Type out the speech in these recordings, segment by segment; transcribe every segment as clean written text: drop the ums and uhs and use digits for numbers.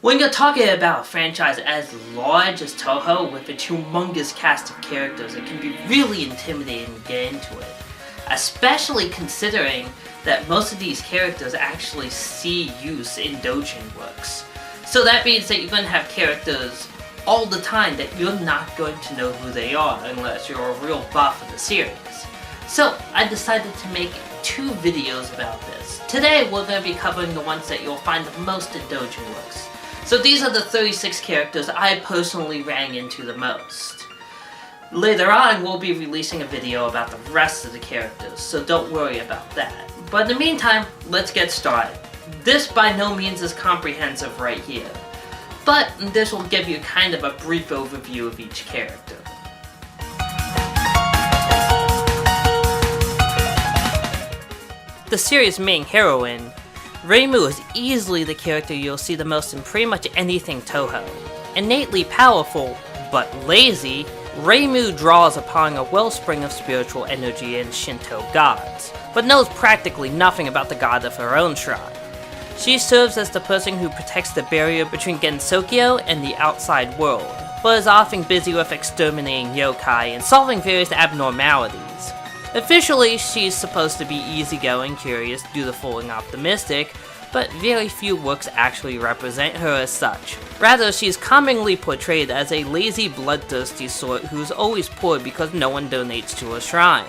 When you're talking about a franchise as large as Touhou with its humongous cast of characters, it can be really intimidating to get into it. Especially considering that most of these characters actually see use in doujin works. So that means that you're going to have characters all the time that you're not going to know who they are unless you're a real buff of the series. So I decided to make 2 videos about this. Today we're going to be covering the ones that you'll find the most in doujin works. So these are the 36 characters I personally ran into the most. Later on, we'll be releasing a video about the rest of the characters, so don't worry about that. But in the meantime, let's get started. This by no means is comprehensive right here, but this will give you kind of a brief overview of each character. The series' main heroine, Reimu, is easily the character you'll see the most in pretty much anything Touhou. Innately powerful, but lazy, Reimu draws upon a wellspring of spiritual energy and Shinto gods, but knows practically nothing about the god of her own shrine. She serves as the person who protects the barrier between Gensokyo and the outside world, but is often busy with exterminating yokai and solving various abnormalities. Officially, she's supposed to be easygoing, curious, dutiful, and optimistic, but very few works actually represent her as such. Rather, she's commonly portrayed as a lazy, bloodthirsty sort who's always poor because no one donates to her shrine.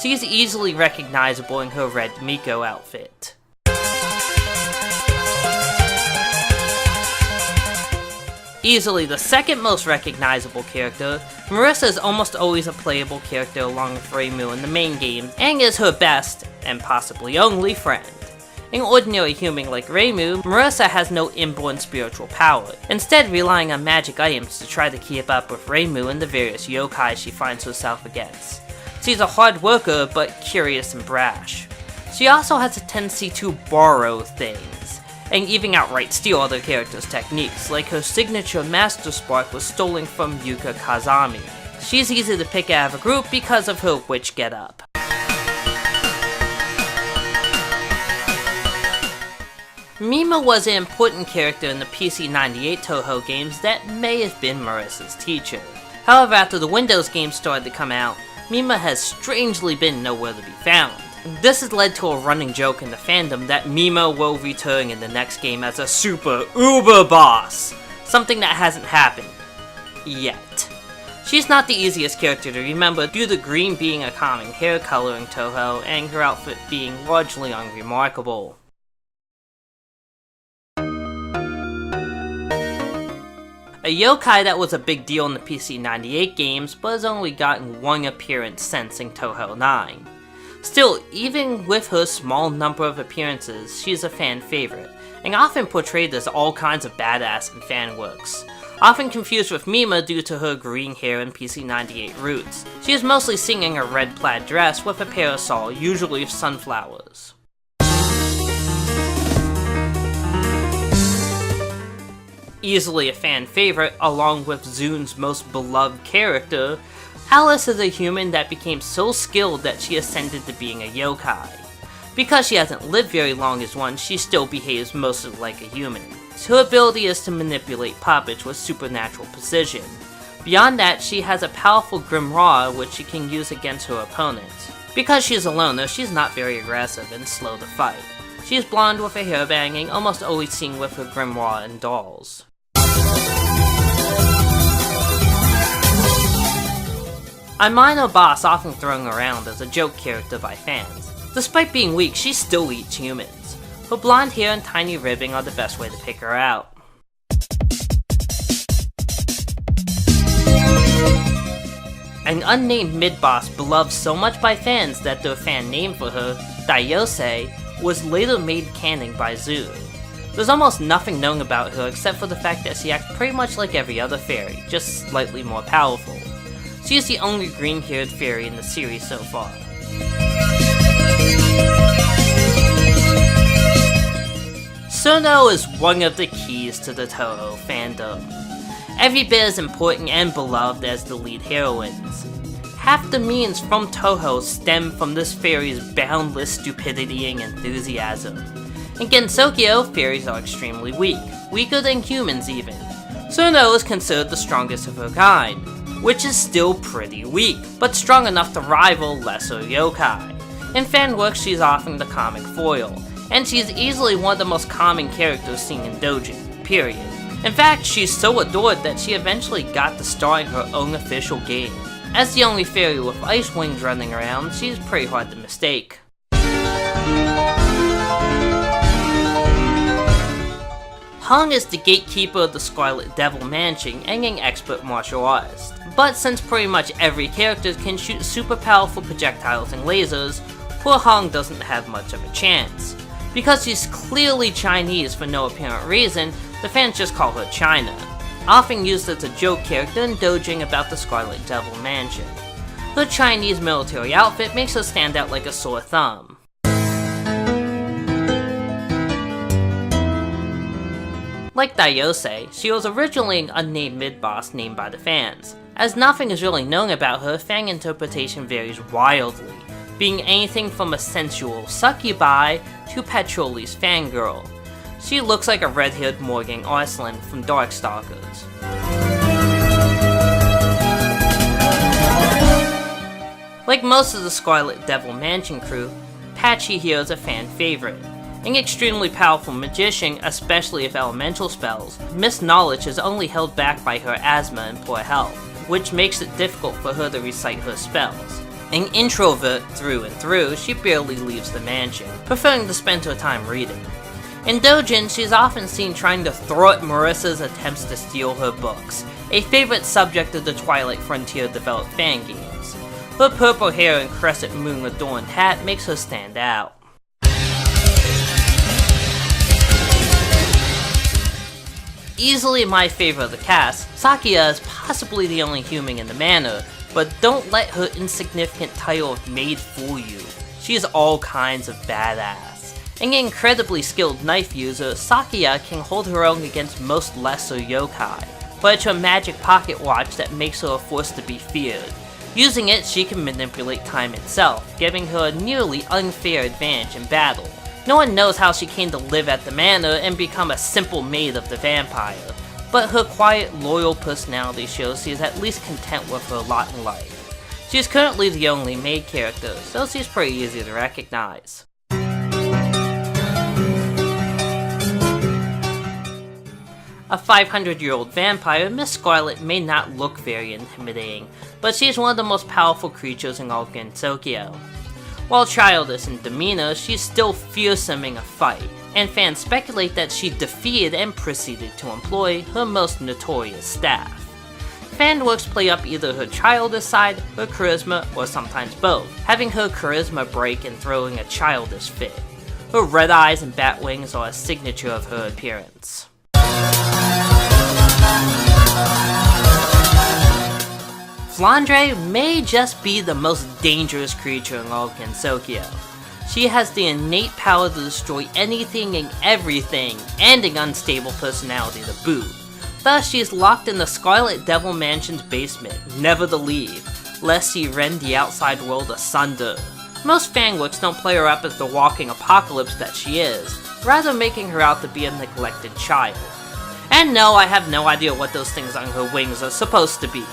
She's easily recognizable in her red Miko outfit. Easily the second most recognizable character, Marissa is almost always a playable character along with Reimu in the main game, and is her best, and possibly only, friend. An ordinary human like Reimu, Marissa has no inborn spiritual power, instead relying on magic items to try to keep up with Reimu and the various yokai she finds herself against. She's a hard worker, but curious and brash. She also has a tendency to borrow things, and even outright steal other characters' techniques, like her signature Master Spark was stolen from Yuka Kazami. She's easy to pick out of a group because of her witch getup. Mima was an important character in the PC-98 Touhou games that may have been Marissa's teacher. However, after the Windows games started to come out, Mima has strangely been nowhere to be found. This has led to a running joke in the fandom that Mima will return in the next game as a super uber boss, something that hasn't happened. Yet. She's not the easiest character to remember due to green being a common hair color in Touhou and her outfit being largely unremarkable. A yokai that was a big deal in the PC-98 games, but has only gotten one appearance since in Touhou 9. Still, even with her small number of appearances, she's a fan favorite, and often portrayed as all kinds of badass in fan works. Often confused with Mima due to her green hair and PC-98 roots. She is mostly seen in a red plaid dress with a parasol, usually of sunflowers. Easily a fan favorite, along with Zun's most beloved character, Alice is a human that became so skilled that she ascended to being a yokai. Because she hasn't lived very long as one, she still behaves mostly like a human. Her ability is to manipulate puppets with supernatural precision. Beyond that, she has a powerful grimoire which she can use against her opponents. Because she is a loner, she's not very aggressive and slow to fight. She is blonde with a hairbang and almost always seen with her grimoire and dolls. A minor boss often thrown around as a joke character by fans. Despite being weak, she still eats humans. Her blonde hair and tiny ribbing are the best way to pick her out. An unnamed mid-boss beloved so much by fans that their fan name for her, Daiyose, was later made canon by Zun. There's almost nothing known about her except for the fact that she acts pretty much like every other fairy, just slightly more powerful. She is the only green-haired fairy in the series so far. Suno is one of the keys to the Touhou fandom. Every bit as important and beloved as the lead heroines. Half the memes from Touhou stem from this fairy's boundless stupidity and enthusiasm. In Gensokyo, fairies are extremely weak, weaker than humans even. Tsuno is considered the strongest of her kind, which is still pretty weak, but strong enough to rival lesser yokai. In fanworks, she's often the comic foil, and she's easily one of the most common characters seen in doujin, period. In fact, she's so adored that she eventually got to star in her own official game. As the only fairy with ice wings running around, she's pretty hard to mistake. Hong is the gatekeeper of the Scarlet Devil Mansion and an expert martial artist. But since pretty much every character can shoot super powerful projectiles and lasers, poor Hong doesn't have much of a chance. Because she's clearly Chinese for no apparent reason, the fans just call her China, often used as a joke character in doujin about the Scarlet Devil Mansion. Her Chinese military outfit makes her stand out like a sore thumb. Like Daiose, she was originally an unnamed mid-boss named by the fans. As nothing is really known about her, fan interpretation varies wildly, being anything from a sensual succubi to Petroli's fangirl. She looks like a red-haired Morgan Arslan from Darkstalkers. Like most of the Scarlet Devil Mansion crew, Patchy here is a fan favorite. An extremely powerful magician, especially with elemental spells, Miss Knowledge is only held back by her asthma and poor health, which makes it difficult for her to recite her spells. An introvert through and through, she barely leaves the mansion, preferring to spend her time reading. In doujin, she's often seen trying to thwart Marissa's attempts to steal her books, a favorite subject of the Twilight Frontier developed fan games. Her purple hair and crescent moon adorned hat makes her stand out. Easily my favorite of the cast, Sakuya is possibly the only human in the manor, but don't let her insignificant title of maid fool you. She is all kinds of badass. An incredibly skilled knife user, Sakuya can hold her own against most lesser yokai, but it's her magic pocket watch that makes her a force to be feared. Using it, she can manipulate time itself, giving her a nearly unfair advantage in battle. No one knows how she came to live at the manor and become a simple maid of the vampire, but her quiet, loyal personality shows she is at least content with her lot in life. She is currently the only maid character, so she's pretty easy to recognize. A 500-year-old vampire, Miss Scarlet may not look very intimidating, but she is one of the most powerful creatures in all of Gensokyo. While childish in demeanor, she's still fearsome in a fight, and fans speculate that she defeated and proceeded to employ her most notorious staff. Fanworks play up either her childish side, her charisma, or sometimes both, having her charisma break and throwing a childish fit. Her red eyes and bat wings are a signature of her appearance. Flandre may just be the most dangerous creature in all of Gensokyo. She has the innate power to destroy anything and everything, and an unstable personality to boot. Thus, she is locked in the Scarlet Devil Mansion's basement, never to leave, lest she rend the outside world asunder. Most fanworks don't play her up as the walking apocalypse that she is, rather making her out to be a neglected child. And no, I have no idea what those things on her wings are supposed to be.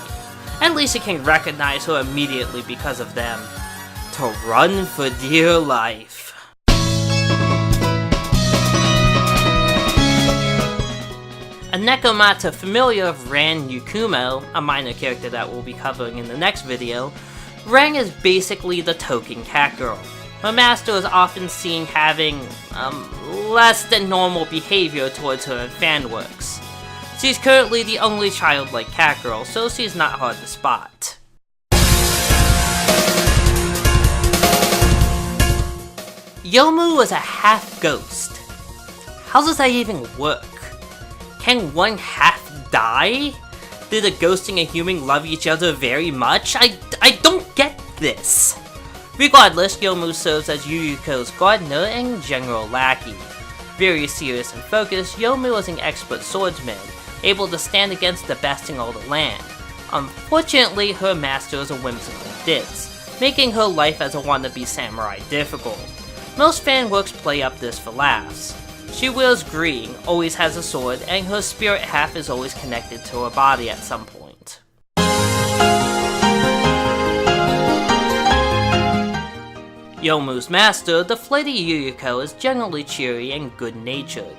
At least you can recognize her immediately because of them. To run for dear life. A Nekomata familiar of Ran Yukumo, a minor character that we'll be covering in the next video, Ran is basically the token cat girl. Her master is often seen having, less than normal behavior towards her in fanworks. She's currently the only childlike cat girl, so she's not hard to spot. Yomu is a half ghost. How does that even work? Can one half die? Did a ghost and a human love each other very much? I don't get this. Regardless, Yomu serves as Yuyuko's gardener and general lackey. Very serious and focused, Yomu is an expert swordsman, able to stand against the best in all the land. Unfortunately, her master is a whimsical ditz, making her life as a wannabe samurai difficult. Most fanworks play up this for laughs. She wears green, always has a sword, and her spirit half is always connected to her body at some point. Yomu's master, the flighty Yuyuko, is generally cheery and good-natured,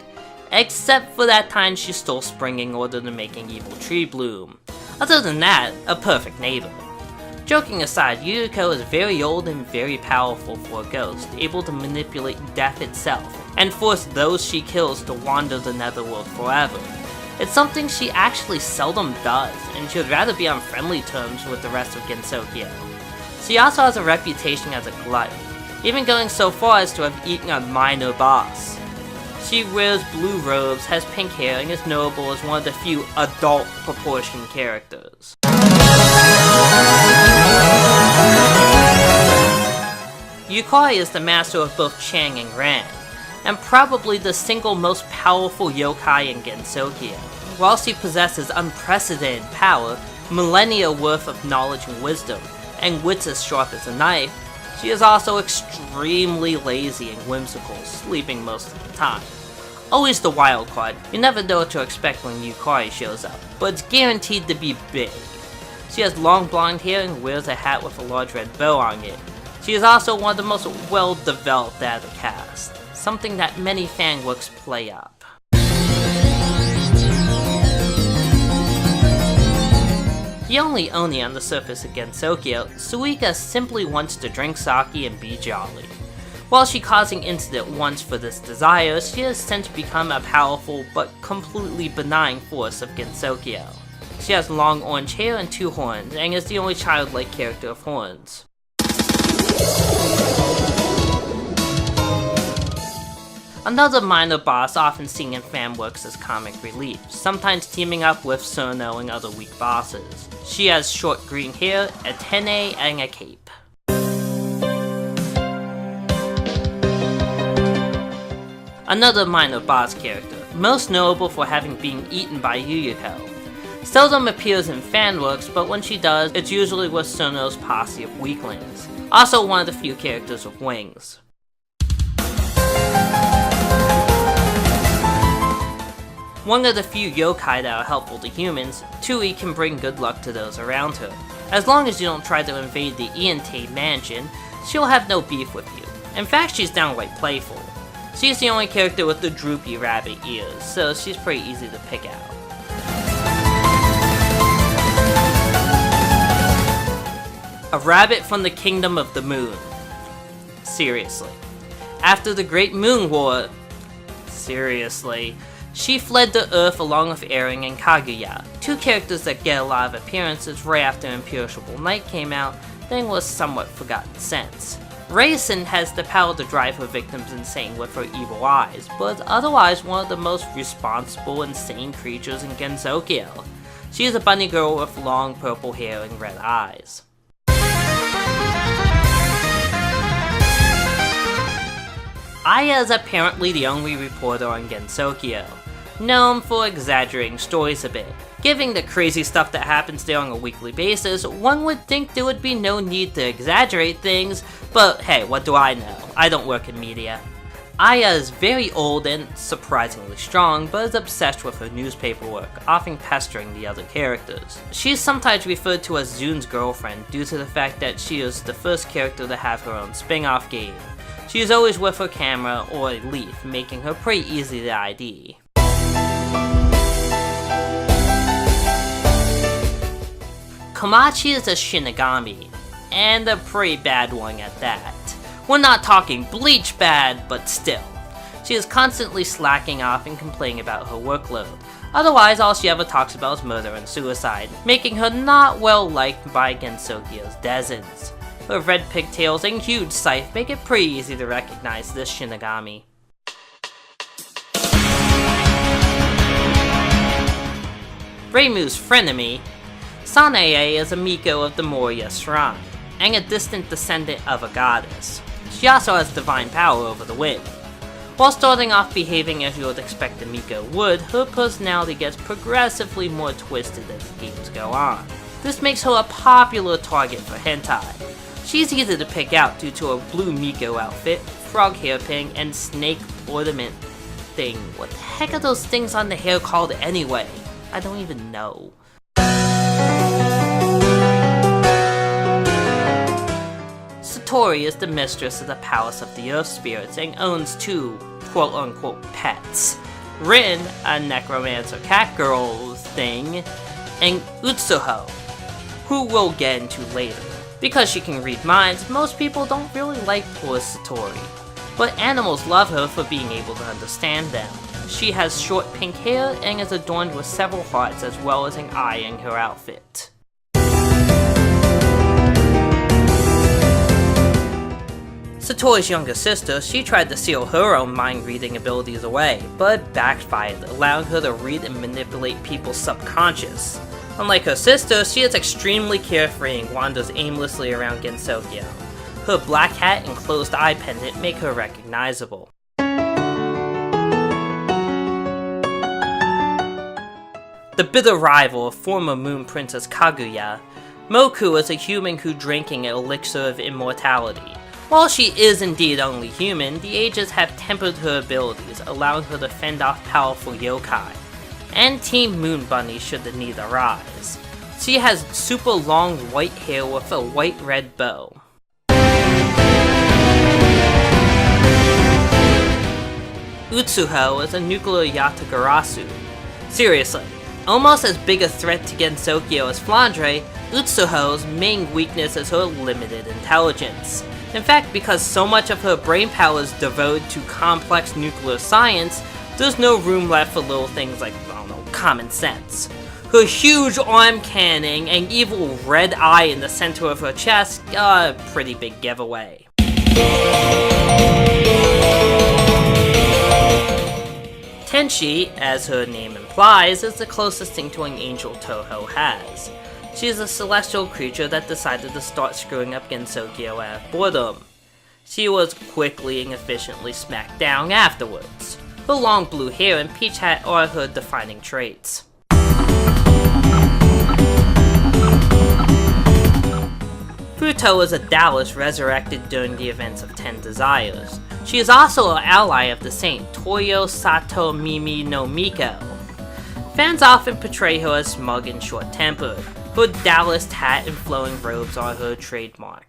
except for that time she stole spring in order to make an evil tree bloom. Other than that, a perfect neighbor. Joking aside, Yuyuko is very old and very powerful for a ghost, able to manipulate death itself, and force those she kills to wander the netherworld forever. It's something she actually seldom does, and she would rather be on friendly terms with the rest of Gensokyo. She also has a reputation as a glutton, even going so far as to have eaten a minor boss. She wears blue robes, has pink hair, and is notable as one of the few adult proportion characters. Yukari is the master of both Chang and Ran, and probably the single most powerful yokai in Gensokyo. While she possesses unprecedented power, millennia worth of knowledge and wisdom, and wits as sharp as a knife, she is also extremely lazy and whimsical, sleeping most of the time. Always the wild card, you never know what to expect when Yukari shows up, but it's guaranteed to be big. She has long blonde hair and wears a hat with a large red bow on it. She is also one of the most well-developed out of the cast, something that many fanworks play up. The only Oni on the surface of Gensokyo, Suika simply wants to drink sake and be jolly. While she causing incident once for this desire, she has since become a powerful but completely benign force of Gensokyo. She has long orange hair and 2 horns, and is the only childlike character of horns. Another minor boss often seen in fanworks as comic relief, sometimes teaming up with Surno and other weak bosses. She has short green hair, a tene, and a cape. Another minor boss character, most notable for having been eaten by Yuyuko. Seldom appears in fanworks, but when she does, it's usually with Surno's posse of weaklings. Also one of the few characters with wings. One of the few yokai that are helpful to humans, Tui can bring good luck to those around her. As long as you don't try to invade the Iente mansion, she'll have no beef with you. In fact, she's downright playful. She's the only character with the droopy rabbit ears, so she's pretty easy to pick out. A rabbit from the Kingdom of the Moon. Seriously. After the Great Moon War... Seriously. She fled to Earth along with Eren and Kaguya, 2 characters that get a lot of appearances right after Imperishable Night came out, then was somewhat forgotten since. Raisin has the power to drive her victims insane with her evil eyes, but is otherwise one of the most responsible and sane creatures in Gensokyo. She is a bunny girl with long purple hair and red eyes. Aya is apparently the only reporter on Gensokyo, known for exaggerating stories a bit. Given the crazy stuff that happens there on a weekly basis, one would think there would be no need to exaggerate things, but hey, what do I know? I don't work in media. Aya is very old and surprisingly strong, but is obsessed with her newspaper work, often pestering the other characters. She is sometimes referred to as Zun's girlfriend due to the fact that she is the first character to have her own spin-off game. She is always with her camera or a leaf, making her pretty easy to ID. Komachi is a Shinigami, and a pretty bad one at that. We're not talking Bleach bad, but still. She is constantly slacking off and complaining about her workload. Otherwise, all she ever talks about is murder and suicide, making her not well liked by Gensokyo's denizens. Her red pigtails and huge scythe make it pretty easy to recognize this Shinigami. Reimu's frenemy, Sanae is a Miko of the Moria Shrine, and a distant descendant of a goddess. She also has divine power over the wind. While starting off behaving as you would expect a Miko would, her personality gets progressively more twisted as the games go on. This makes her a popular target for hentai. She's easy to pick out due to her blue Miko outfit, frog hairpin, and snake ornament thing. What the heck are those things on the hair called anyway? I don't even know. Satori is the mistress of the Palace of the Earth Spirits and owns two quote-unquote pets. Rin, a necromancer cat girl thing, and Utsuho, who we'll get into later. Because she can read minds, most people don't really like poor Satori, but animals love her for being able to understand them. She has short pink hair and is adorned with several hearts as well as an eye in her outfit. Satori's younger sister, she tried to seal her own mind-reading abilities away, but backfired, allowing her to read and manipulate people's subconscious. Unlike her sister, she is extremely carefree and wanders aimlessly around Gensokyo. Her black hat and closed eye pendant make her recognizable. The bitter rival of former Moon Princess Kaguya, Moku is a human who drank an elixir of immortality. While she is indeed only human, the ages have tempered her abilities, allowing her to fend off powerful yokai, and Team Moon Bunny should the need arise. She has super long white hair with a white-red bow. Utsuho is a nuclear Yatagarasu. Seriously, almost as big a threat to Gensokyo as Flandre, Utsuho's main weakness is her limited intelligence. In fact, because so much of her brain power is devoted to complex nuclear science, there's no room left for little things like, I don't know, common sense. Her huge arm cannon and evil red eye in the center of her chest are a pretty big giveaway. Tenshi, as her name implies, is the closest thing to an angel Touhou has. She is a celestial creature that decided to start screwing up Gensokyo out of boredom. She was quickly and efficiently smacked down afterwards. Her long blue hair and peach hat are her defining traits. Futo is a Taoist resurrected during the events of 10 Desires. She is also an ally of the saint Toyo Sato Mimi no Miko. Fans often portray her as smug and short-tempered. Her Taoist hat and flowing robes are her trademark.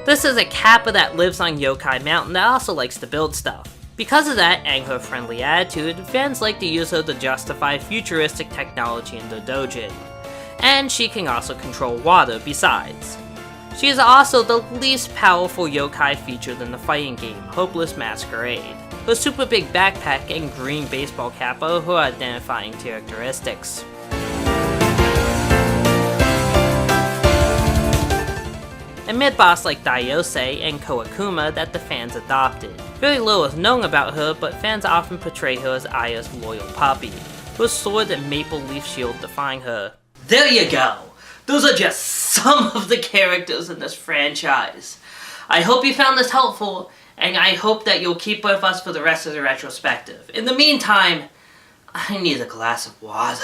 This is a kappa that lives on Yokai Mountain that also likes to build stuff. Because of that and her friendly attitude, fans like to use her to justify futuristic technology in their dojin. And she can also control water besides. She is also the least powerful yokai featured in the fighting game, Hopeless Masquerade. Her super big backpack and green baseball cap are her identifying characteristics. A mid-boss like Daiyose and Koakuma that the fans adopted. Very little is known about her, but fans often portray her as Aya's loyal puppy. Her sword and maple leaf shield define her. There you go! Those are just some of the characters in this franchise. I hope you found this helpful, and I hope that you'll keep with us for the rest of the retrospective. In the meantime, I need a glass of water.